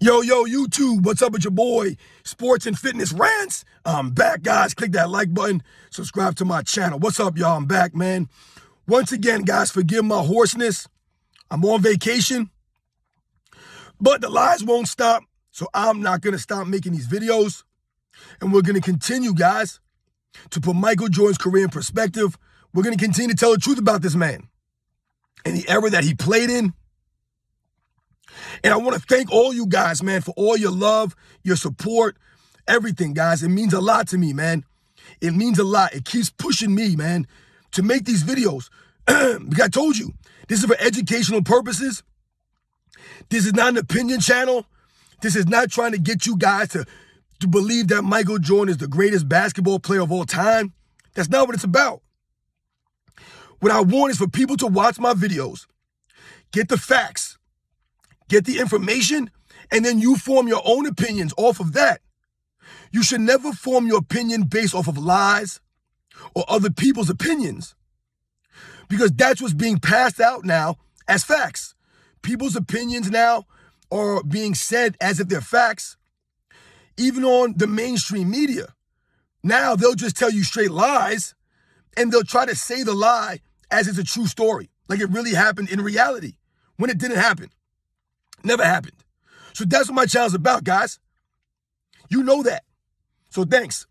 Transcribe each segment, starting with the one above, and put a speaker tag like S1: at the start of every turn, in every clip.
S1: Yo, YouTube, what's up with your boy? Sports and Fitness Rants. I'm back, guys. Click that like button. Subscribe to my channel. What's up, y'all? I'm back, man. Once again, guys, forgive my hoarseness. I'm on vacation, but the lies won't stop, so I'm not going to stop making these videos. And we're going to continue, guys, to put Michael Jordan's career in perspective. We're going to continue to tell the truth about this man and the era that he played in. And I want to thank all you guys, man, for all your love, your support, everything, guys. It means a lot to me, man. It means a lot. It keeps pushing me, man, to make these videos. Because I told you, this is for educational purposes. This is not an opinion channel. This is not trying to get you guys to believe that Michael Jordan is the greatest basketball player of all time. That's not what it's about. What I want is for people to watch my videos, get the facts, get the information, and then you form your own opinions off of that. You should never form your opinion based off of lies or other people's opinions, because that's what's being passed out now as facts. People's opinions now are being said as if they're facts, even on the mainstream media. Now they'll just tell you straight lies, and they'll try to say the lie as it's a true story, like it really happened in reality, when it didn't happen. Never happened. So that's what my channel's about, guys. You know that. So thanks.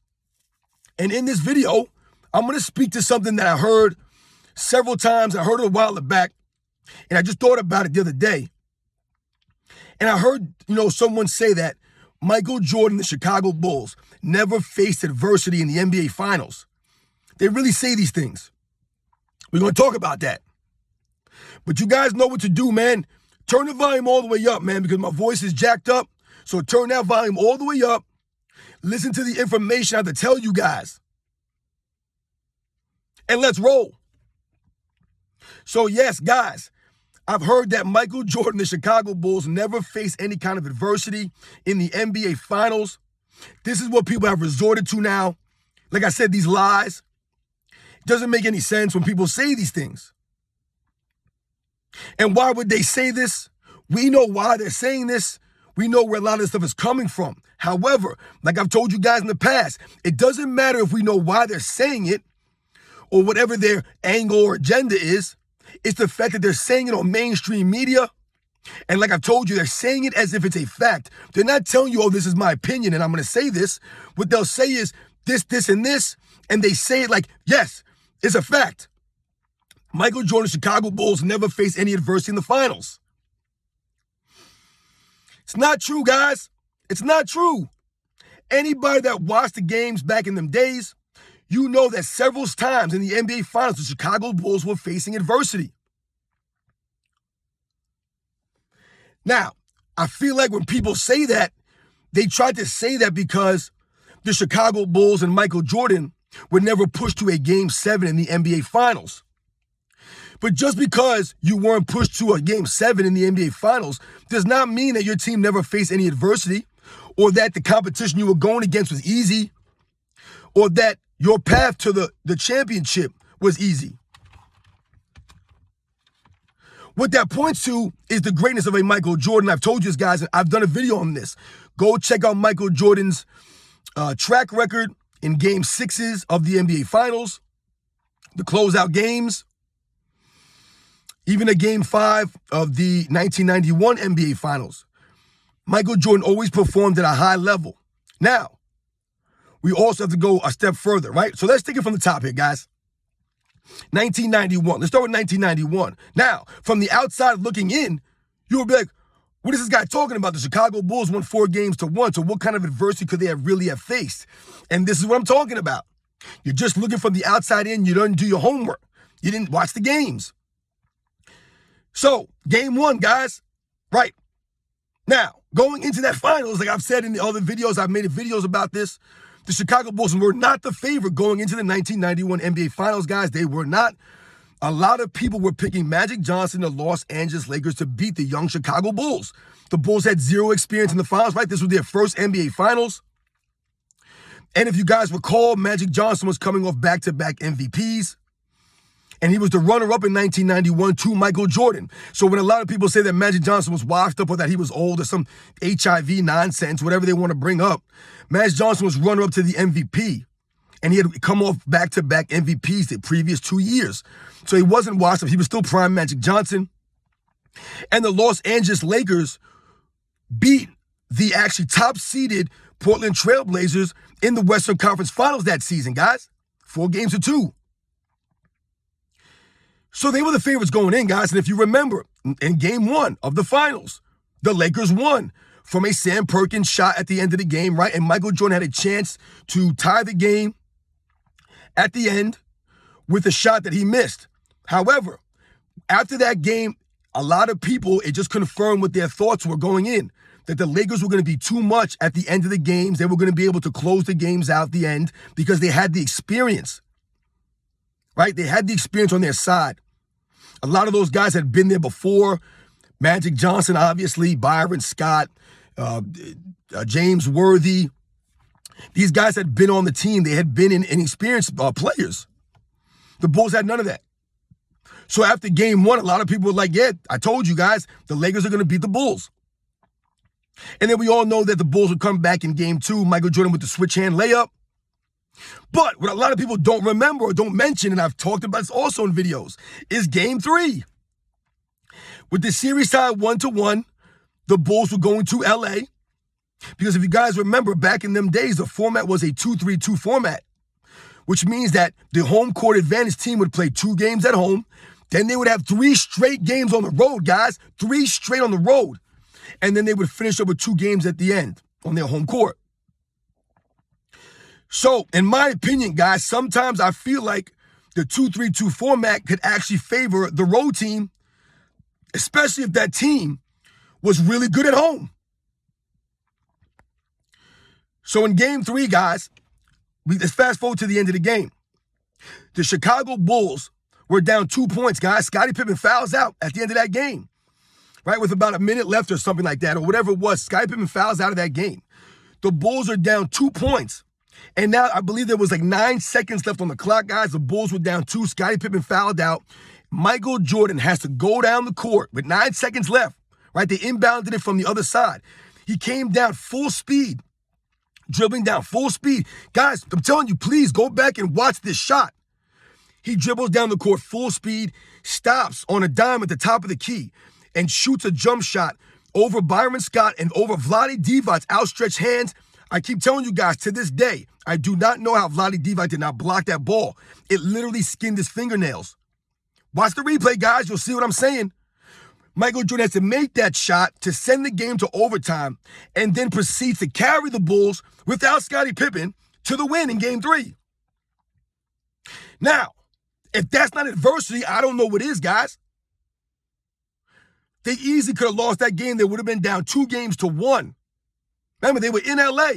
S1: And in this video, I'm going to speak to something that I heard several times. I heard it a while back, and I just thought about it the other day. And I heard, someone say that Michael Jordan, the Chicago Bulls, never faced adversity in the NBA Finals. They really say these things. We're going to talk about that. But you guys know what to do, man. Turn the volume all the way up, man, because my voice is jacked up. So turn that volume all the way up. Listen to the information I have to tell you guys. And let's roll. So yes, guys, I've heard that Michael Jordan, the Chicago Bulls, never faced any kind of adversity in the NBA Finals. This is what people have resorted to now. Like I said, these lies. It doesn't make any sense when people say these things. And why would they say this? We know why they're saying this. We know where a lot of this stuff is coming from. However, like I've told you guys in the past, it doesn't matter if we know why they're saying it or whatever their angle or agenda is. It's the fact that they're saying it on mainstream media. And like I've told you, they're saying it as if it's a fact. They're not telling you, oh, this is my opinion and I'm going to say this. What they'll say is this, and this. And they say it like, yes, it's a fact. Michael Jordan's Chicago Bulls never faced any adversity in the finals. It's not true, guys. It's not true. Anybody that watched the games back in them days, you know that several times in the NBA Finals, the Chicago Bulls were facing adversity. Now, I feel like when people say that, they try to say that because the Chicago Bulls and Michael Jordan were never pushed to a Game 7 in the NBA Finals. But just because you weren't pushed to a Game 7 in the NBA Finals does not mean that your team never faced any adversity, or that the competition you were going against was easy, or that your path to the championship was easy. What that points to is the greatness of a Michael Jordan. I've told you guys, I've done a video on this. Go check out Michael Jordan's track record in Game 6s of the NBA Finals, the closeout games, even a Game 5 of the 1991 NBA Finals. Michael Jordan always performed at a high level. Now, we also have to go a step further, right? So let's take it from the top here, guys. 1991. Let's start with 1991. Now, from the outside looking in, you'll be like, what is this guy talking about? The Chicago Bulls won 4 games to 1. So what kind of adversity could they really have faced? And this is what I'm talking about. You're just looking from the outside in. You didn't do your homework. You didn't watch the games. So, Game 1, guys, right? Now, going into that finals, like I've said in the other videos, I've made videos about this, the Chicago Bulls were not the favorite going into the 1991 NBA Finals, guys. They were not. A lot of people were picking Magic Johnson, the Los Angeles Lakers, to beat the young Chicago Bulls. The Bulls had zero experience in the finals, right? This was their first NBA Finals. And if you guys recall, Magic Johnson was coming off back-to-back MVPs. And he was the runner-up in 1991 to Michael Jordan. So when a lot of people say that Magic Johnson was washed up or that he was old or some HIV nonsense, whatever they want to bring up, Magic Johnson was runner-up to the MVP. And he had come off back-to-back MVPs the previous 2 years. So he wasn't washed up. He was still prime Magic Johnson. And the Los Angeles Lakers beat the actually top-seeded Portland Trail Blazers in the Western Conference Finals that season, guys. 4-2. So they were the favorites going in, guys. And if you remember, in game 1 of the finals, the Lakers won from a Sam Perkins shot at the end of the game, right? And Michael Jordan had a chance to tie the game at the end with a shot that he missed. However, after that game, a lot of people, it just confirmed what their thoughts were going in, that the Lakers were going to be too much at the end of the games. They were going to be able to close the games out at the end because they had the experience, right? They had the experience on their side. A lot of those guys had been there before. Magic Johnson, obviously, Byron Scott, James Worthy. These guys had been on the team. They had been inexperienced players. The Bulls had none of that. So after game 1, a lot of people were like, yeah, I told you guys, the Lakers are going to beat the Bulls. And then we all know that the Bulls would come back in game 2, Michael Jordan with the switch hand layup. But what a lot of people don't remember or don't mention, and I've talked about this also in videos, is game 3. With the series tied 1-1, the Bulls were going to LA. Because if you guys remember, back in them days, the format was a 2-3-2 format, which means that the home court advantage team would play 2 games at home. Then they would have 3 straight games on the road, guys. 3 straight on the road. And then they would finish up with 2 games at the end on their home court. So, in my opinion, guys, sometimes I feel like the 2-3-2 format could actually favor the road team, especially if that team was really good at home. So in game 3, guys, let's fast forward to the end of the game. The Chicago Bulls were down 2 points, guys. Scottie Pippen fouls out at the end of that game, right? With about a minute left or something like that, or whatever it was. Scottie Pippen fouls out of that game. The Bulls are down 2 points. And now I believe there was like 9 seconds left on the clock, guys. The Bulls were down 2. Scottie Pippen fouled out. Michael Jordan has to go down the court with 9 seconds left, right? They inbounded it from the other side. He came down full speed, dribbling down full speed. Guys, I'm telling you, please go back and watch this shot. He dribbles down the court full speed, stops on a dime at the top of the key, and shoots a jump shot over Byron Scott and over Vlade Divac's outstretched hands. I keep telling you guys, to this day, I do not know how Vlade Divac did not block that ball. It literally skinned his fingernails. Watch the replay, guys. You'll see what I'm saying. Michael Jordan has to make that shot to send the game to overtime and then proceeds to carry the Bulls without Scottie Pippen to the win in game 3. Now, if that's not adversity, I don't know what is, guys. They easily could have lost that game. They would have been down 2-1. Remember, they were in LA.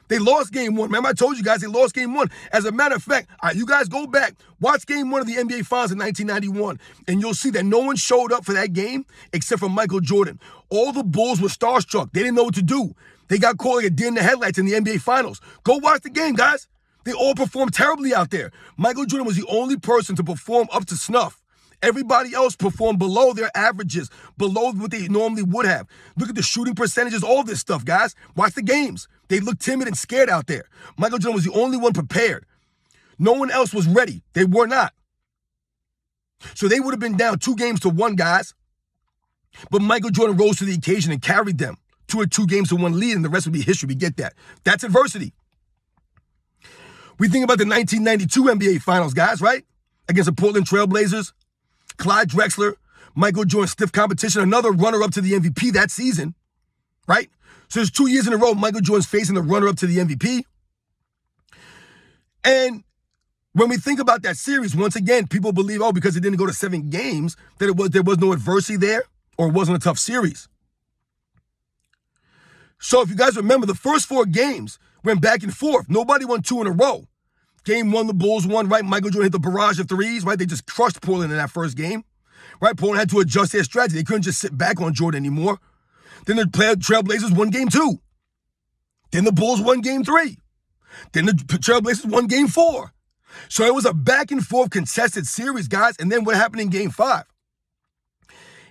S1: They lost game 1. Remember, I told you guys they lost game 1. As a matter of fact, you guys go back, watch game 1 of the NBA Finals in 1991, and you'll see that no one showed up for that game except for Michael Jordan. All the Bulls were starstruck. They didn't know what to do. They got caught like a deer in the headlights in the NBA Finals. Go watch the game, guys. They all performed terribly out there. Michael Jordan was the only person to perform up to snuff. Everybody else performed below their averages, below what they normally would have. Look at the shooting percentages, all this stuff, guys. Watch the games. They looked timid and scared out there. Michael Jordan was the only one prepared. No one else was ready. They were not. So they would have been down 2-1, guys. But Michael Jordan rose to the occasion and carried them to a 2-1 lead, and the rest would be history. We get that. That's adversity. We think about the 1992 NBA Finals, guys, right? Against the Portland Trail Blazers. Clyde Drexler, Michael Jordan, stiff competition, another runner-up to the MVP that season, right? So there's 2 years in a row, Michael Jordan's facing the runner-up to the MVP. And when we think about that series, once again, people believe, because it didn't go to 7 games, that there was no adversity there, or it wasn't a tough series. So if you guys remember, the first 4 games went back and forth. Nobody won 2 in a row. Game 1, the Bulls won, right? Michael Jordan hit the barrage of threes, right? They just crushed Portland in that first game, right? Portland had to adjust their strategy. They couldn't just sit back on Jordan anymore. Then the Trailblazers won game 2. Then the Bulls won game 3. Then the Trailblazers won game 4. So it was a back and forth contested series, guys. And then what happened in game 5?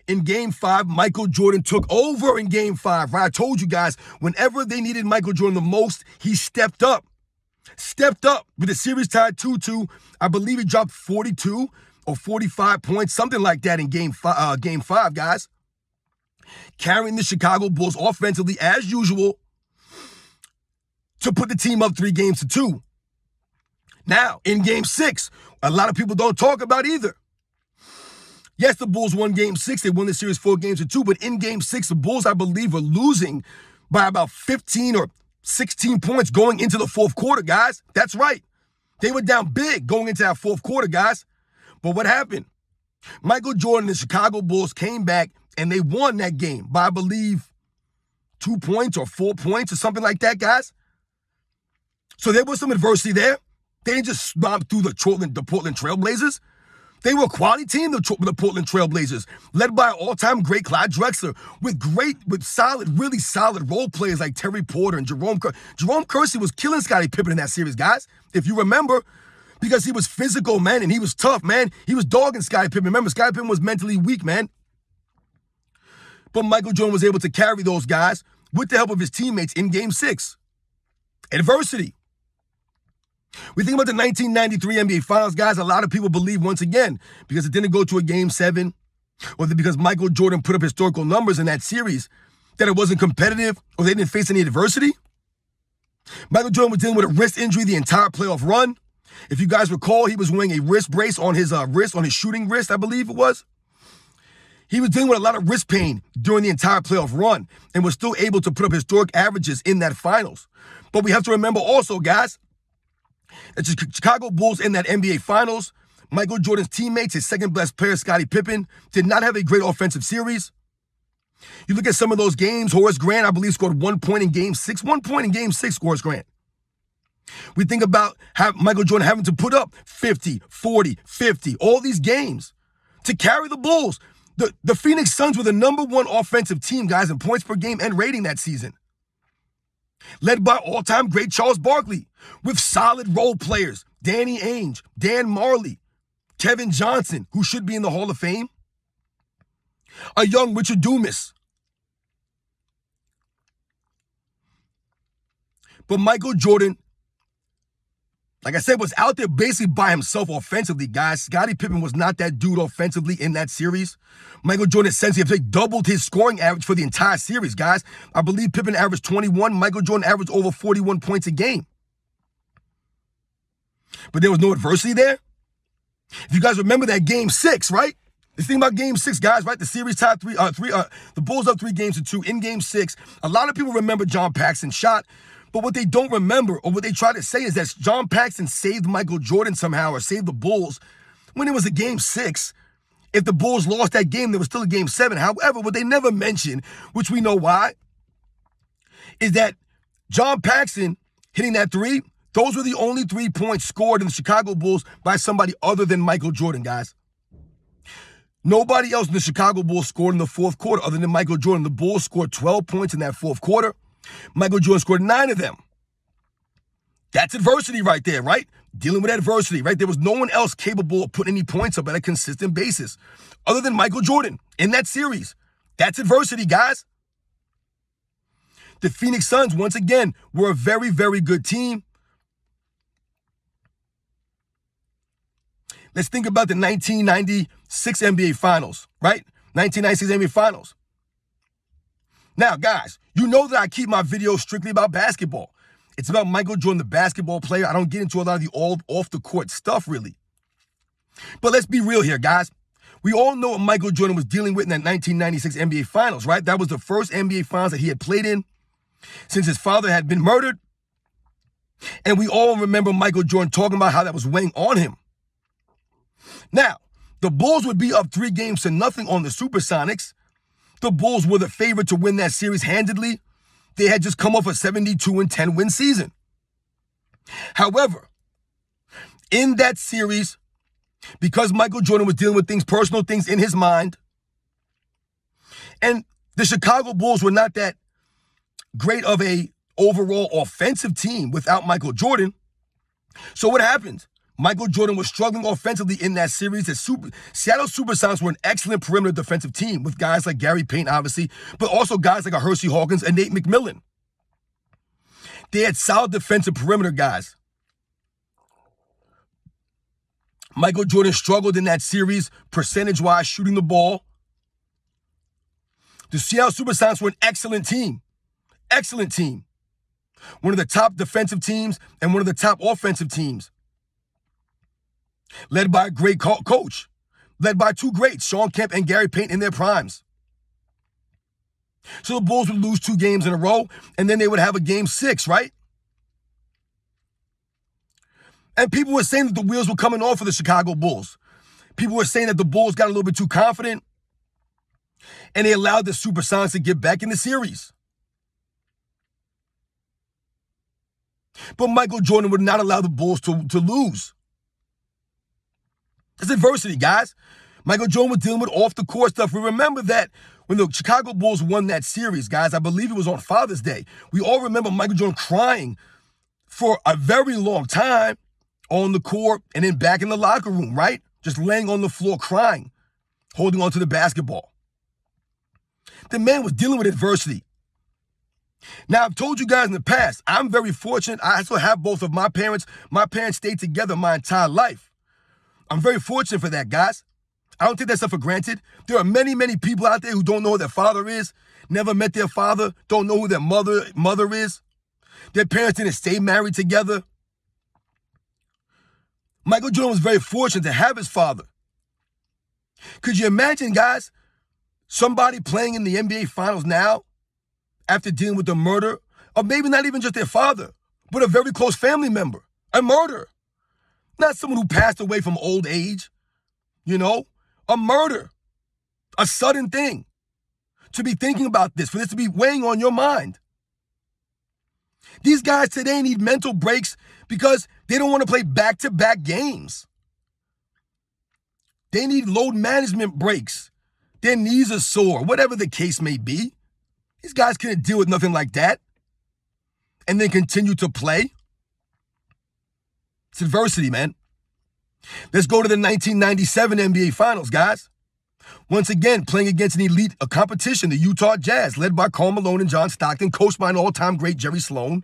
S1: In game 5, Michael Jordan took over in game 5, right? I told you guys, whenever they needed Michael Jordan the most, he stepped up. Stepped up with the series tied 2-2. I believe he dropped 42 or 45 points, something like that in game 5, guys. Carrying the Chicago Bulls offensively as usual to put the team up 3-2. Now, in game 6, a lot of people don't talk about either. Yes, the Bulls won game 6. They won the series 4-2, but in game 6, the Bulls, I believe, were losing by about 15 or 16 points going into the fourth quarter, guys. That's right. They were down big going into that fourth quarter, guys. But what happened? Michael Jordan and the Chicago Bulls came back and they won that game by, I believe, 2 points or 4 points or something like that, guys. So there was some adversity there. They didn't just stomp through the Portland Trailblazers. They were a quality team, the Portland Trailblazers, led by all-time great Clyde Drexler, with really solid role players like Terry Porter and Jerome Kersey. Jerome Kersey was killing Scottie Pippen in that series, guys, if you remember, because he was physical, man, and he was tough, man. He was dogging Scottie Pippen. Remember, Scottie Pippen was mentally weak, man. But Michael Jordan was able to carry those guys with the help of his teammates in Game 6. Adversity. We think about the 1993 NBA Finals, guys. A lot of people believe, once again, because it didn't go to a Game 7, or because Michael Jordan put up historical numbers in that series, that it wasn't competitive or they didn't face any adversity. Michael Jordan was dealing with a wrist injury the entire playoff run. If you guys recall, he was wearing a wrist brace on his shooting wrist, I believe it was. He was dealing with a lot of wrist pain during the entire playoff run and was still able to put up historic averages in that finals. But we have to remember also, guys, that the Chicago Bulls in that NBA Finals, Michael Jordan's teammates, his second-best player, Scottie Pippen, did not have a great offensive series. You look at some of those games, Horace Grant, I believe, scored 1 point in Game 6. 1 point in Game 6, Horace Grant. We think about Michael Jordan having to put up 50, 40, 50, all these games to carry the Bulls. The Phoenix Suns were the #1 offensive team, guys, in points per game and rating that season, led by all-time great Charles Barkley, with solid role players, Danny Ainge, Dan Marley, Kevin Johnson, who should be in the Hall of Fame, a young Richard Dumas. But Michael Jordan, like I said, was out there basically by himself offensively, guys. Scottie Pippen was not that dude offensively in that series. Michael Jordan essentially doubled his scoring average for the entire series, guys. I believe Pippen averaged 21. Michael Jordan averaged over 41 points a game. But there was no adversity there. If you guys remember that Game 6, right? The thing about Game 6, guys, right? The series tied the Bulls up 3-2. In Game 6, a lot of people remember John Paxson's shot. But what they don't remember, or what they try to say, is that John Paxson saved Michael Jordan somehow, or saved the Bulls when it was a Game 6. If the Bulls lost that game, there was still a Game 7. However, what they never mention, which we know why, is that John Paxson hitting that 3, those were the only 3 points scored in the Chicago Bulls by somebody other than Michael Jordan, guys. Nobody else in the Chicago Bulls scored in the fourth quarter other than Michael Jordan. The Bulls scored 12 points in that fourth quarter. Michael Jordan scored 9 of them. That's adversity right there, right? Dealing with adversity, right? There was no one else capable of putting any points up at a consistent basis other than Michael Jordan in that series. That's adversity, guys. The Phoenix Suns, once again, were a very, very good team. Let's think about the 1996 NBA Finals, right? 1996 NBA Finals. Now, guys, you know that I keep my videos strictly about basketball. It's about Michael Jordan, the basketball player. I don't get into a lot of the off-the-court stuff, really. But let's be real here, guys. We all know what Michael Jordan was dealing with in that 1996 NBA Finals, right? That was the first NBA Finals that he had played in since his father had been murdered. And we all remember Michael Jordan talking about how that was weighing on him. Now, the Bulls would be up 3-0 on the Supersonics. The Bulls were the favorite to win that series handedly. They had just come off a 72-10 win season. However, in that series, because Michael Jordan was dealing with personal things in his mind, and the Chicago Bulls were not that great of a overall offensive team without Michael Jordan. So what happened? Michael Jordan was struggling offensively in that series. The Seattle Supersonics were an excellent perimeter defensive team with guys like Gary Payton, obviously, but also guys like Hersey Hawkins and Nate McMillan. They had solid defensive perimeter guys. Michael Jordan struggled in that series, percentage-wise, shooting the ball. The Seattle Supersonics were an excellent team. Excellent team. One of the top defensive teams and one of the top offensive teams. Led by a great coach. Led by two greats, Shawn Kemp and Gary Payton in their primes. So the Bulls would lose 2 games in a row, and then they would have a game 6, right? And people were saying that the wheels were coming off for the Chicago Bulls. People were saying that the Bulls got a little bit too confident, and they allowed the Supersonics to get back in the series. But Michael Jordan would not allow the Bulls to lose. It's adversity, guys. Michael Jordan was dealing with off-the-court stuff. We remember that when the Chicago Bulls won that series, guys, I believe it was on Father's Day. We all remember Michael Jordan crying for a very long time on the court and then back in the locker room, right? Just laying on the floor crying, holding onto the basketball. The man was dealing with adversity. Now, I've told you guys in the past, I'm very fortunate. I still have both of my parents. My parents stayed together my entire life. I'm very fortunate for that, guys. I don't take that stuff for granted. There are many, many people out there who don't know who their father is, never met their father, don't know who their mother is. Their parents didn't stay married together. Michael Jordan was very fortunate to have his father. Could you imagine, guys, somebody playing in the NBA Finals now after dealing with the murder, or maybe not even just their father, but a very close family member, a murder? Not someone who passed away from old age, a murder, a sudden thing. To be thinking about this, for this to be weighing on your mind. These guys today need mental breaks because they don't want to play back-to-back games. They need load management breaks. Their knees are sore, whatever the case may be. These guys can't deal with nothing like that and then continue to play. It's adversity, man. Let's go to the 1997 NBA Finals, guys. Once again, playing against an elite competition, the Utah Jazz, led by Karl Malone and John Stockton, coached by an all-time great Jerry Sloan.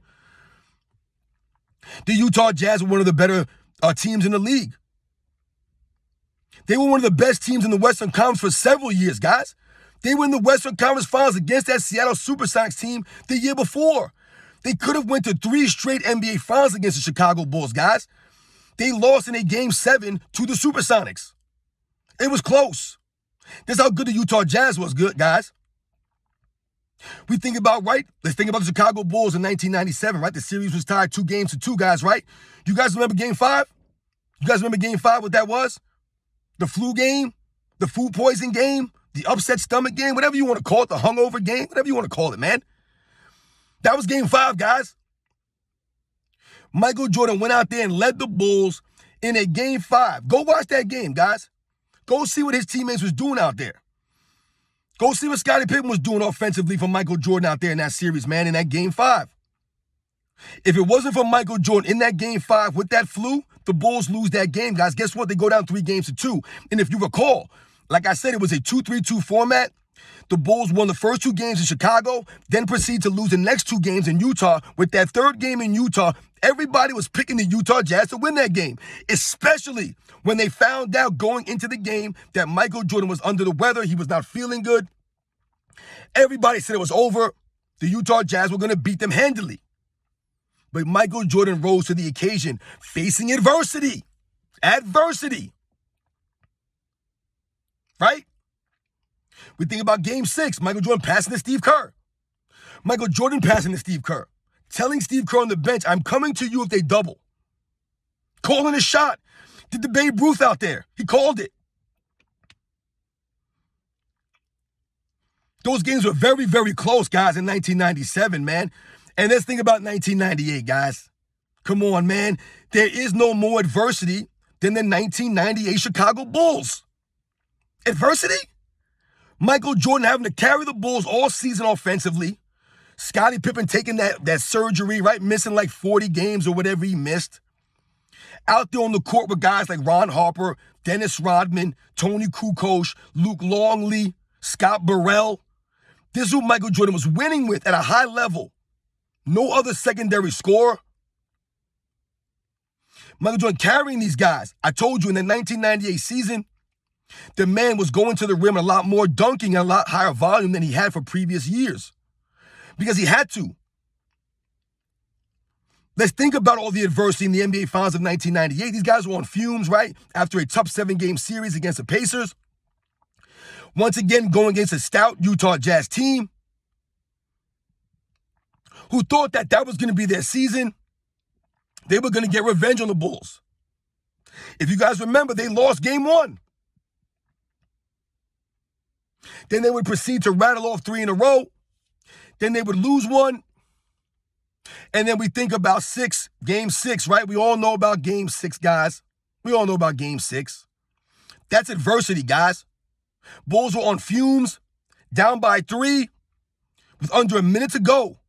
S1: The Utah Jazz were one of the better teams in the league. They were one of the best teams in the Western Conference for several years, guys. They were in the Western Conference Finals against that Seattle Supersonics team the year before. They could have went to 3 straight NBA Finals against the Chicago Bulls, guys. They lost in a Game 7 to the Supersonics. It was close. That's how good the Utah Jazz was, good guys. We think about, right? Let's think about the Chicago Bulls in 1997, right? The series was tied 2-2, guys, right? You guys remember Game 5? You guys remember Game 5, what that was? The flu game, the food poison game, the upset stomach game, whatever you want to call it, the hungover game, whatever you want to call it, man. That was Game 5, guys. Michael Jordan went out there and led the Bulls in a Game 5. Go watch that game, guys. Go see what his teammates was doing out there. Go see what Scottie Pippen was doing offensively for Michael Jordan out there in that series, man, in that Game 5. If it wasn't for Michael Jordan in that Game 5 with that flu, the Bulls lose that game, guys. Guess what? They go down 3-2. And if you recall, like I said, it was a 2-3-2 format. The Bulls won the first 2 games in Chicago, then proceed to lose the next 2 games in Utah. With that third game in Utah, everybody was picking the Utah Jazz to win that game, especially when they found out going into the game that Michael Jordan was under the weather. He was not feeling good. Everybody said it was over. The Utah Jazz were going to beat them handily. But Michael Jordan rose to the occasion, facing adversity. Adversity. Right? We think about Game 6, Michael Jordan passing to Steve Kerr. Michael Jordan passing to Steve Kerr. Telling Steve Kerr on the bench, I'm coming to you if they double. Calling a shot. Did the Babe Ruth out there. He called it. Those games were very, very close, guys, in 1997, man. And let's think about 1998, guys. Come on, man. There is no more adversity than the 1998 Chicago Bulls. Adversity? Michael Jordan having to carry the Bulls all season offensively. Scottie Pippen taking that surgery, right? Missing like 40 games or whatever he missed. Out there on the court with guys like Ron Harper, Dennis Rodman, Tony Kukoc, Luke Longley, Scott Burrell. This is who Michael Jordan was winning with at a high level. No other secondary scorer. Michael Jordan carrying these guys. I told you in the 1998 season, the man was going to the rim a lot more, dunking at a lot higher volume than he had for previous years. Because he had to. Let's think about all the adversity in the NBA Finals of 1998. These guys were on fumes, right? After a tough 7-game series against the Pacers. Once again, going against a stout Utah Jazz team who thought that that was going to be their season. They were going to get revenge on the Bulls. If you guys remember, they lost game 1. Then they would proceed to rattle off 3 in a row. Then they would lose one. And then we think about game 6, right? We all know about game 6, guys. We all know about game 6. That's adversity, guys. Bulls were on fumes, down by 3, with under a minute to go.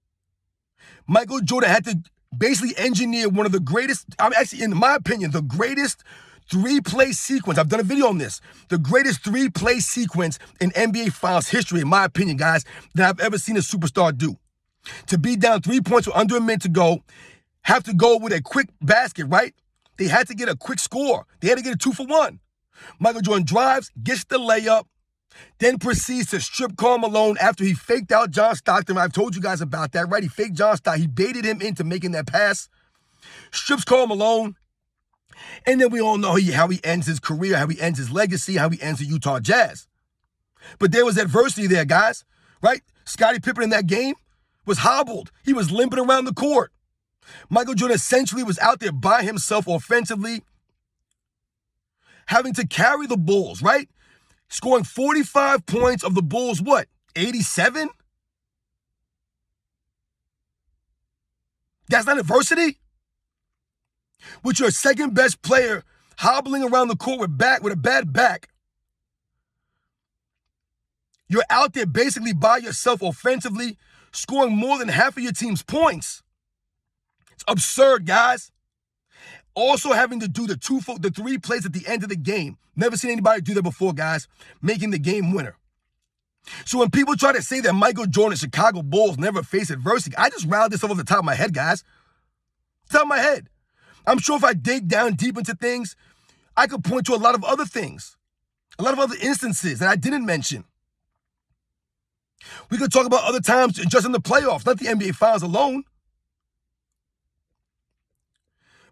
S1: Michael Jordan had to basically engineer one of the greatest, actually, in my opinion, the greatest 3-play sequence. I've done a video on this. The greatest 3-play sequence in NBA Finals history, in my opinion, guys, that I've ever seen a superstar do. To be down 3 points with under a minute to go, have to go with a quick basket, right? They had to get a quick score. They had to get a 2-for-1. Michael Jordan drives, gets the layup, then proceeds to strip Karl Malone after he faked out John Stockton. I've told you guys about that, right? He faked John Stockton. He baited him into making that pass. Strips Karl Malone. And then we all know how he ends his career, how he ends his legacy, how he ends the Utah Jazz. But there was adversity there, guys, right? Scottie Pippen in that game was hobbled. He was limping around the court. Michael Jordan essentially was out there by himself offensively, having to carry the Bulls, right? Scoring 45 points of the Bulls, 87? That's not adversity? With your second best player hobbling around the court with a bad back. You're out there basically by yourself offensively, scoring more than half of your team's points. It's absurd, guys. Also having to do the 3 plays at the end of the game. Never seen anybody do that before, guys. Making the game winner. So when people try to say that Michael Jordan and Chicago Bulls never face adversity, I just riled this off the top of my head, guys. Top of my head. I'm sure if I dig down deep into things, I could point to a lot of other things. A lot of other instances that I didn't mention. We could talk about other times just in the playoffs, not the NBA Finals alone.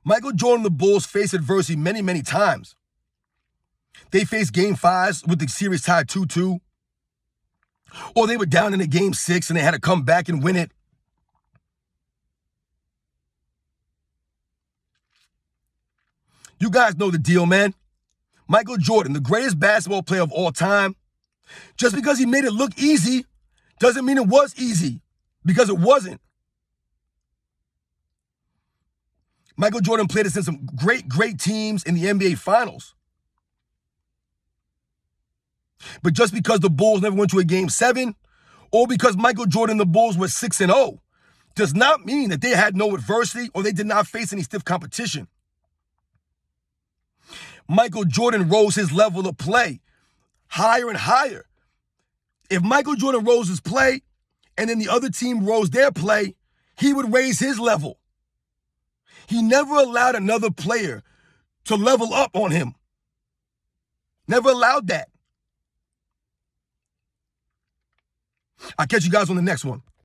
S1: Michael Jordan and the Bulls faced adversity many, many times. They faced game 5s with the series tied 2-2. Or they were down in a game 6 and they had to come back and win it. You guys know the deal, man. Michael Jordan, the greatest basketball player of all time. Just because he made it look easy doesn't mean it was easy, because it wasn't. Michael Jordan played against some great teams in the NBA Finals. But just because the Bulls never went to a game 7, or because Michael Jordan and the Bulls were 6-0, does not mean that they had no adversity or they did not face any stiff competition. Michael Jordan rose his level of play higher and higher. If Michael Jordan rose his play and then the other team rose their play, he would raise his level. He never allowed another player to level up on him. Never allowed that. I'll catch you guys on the next one.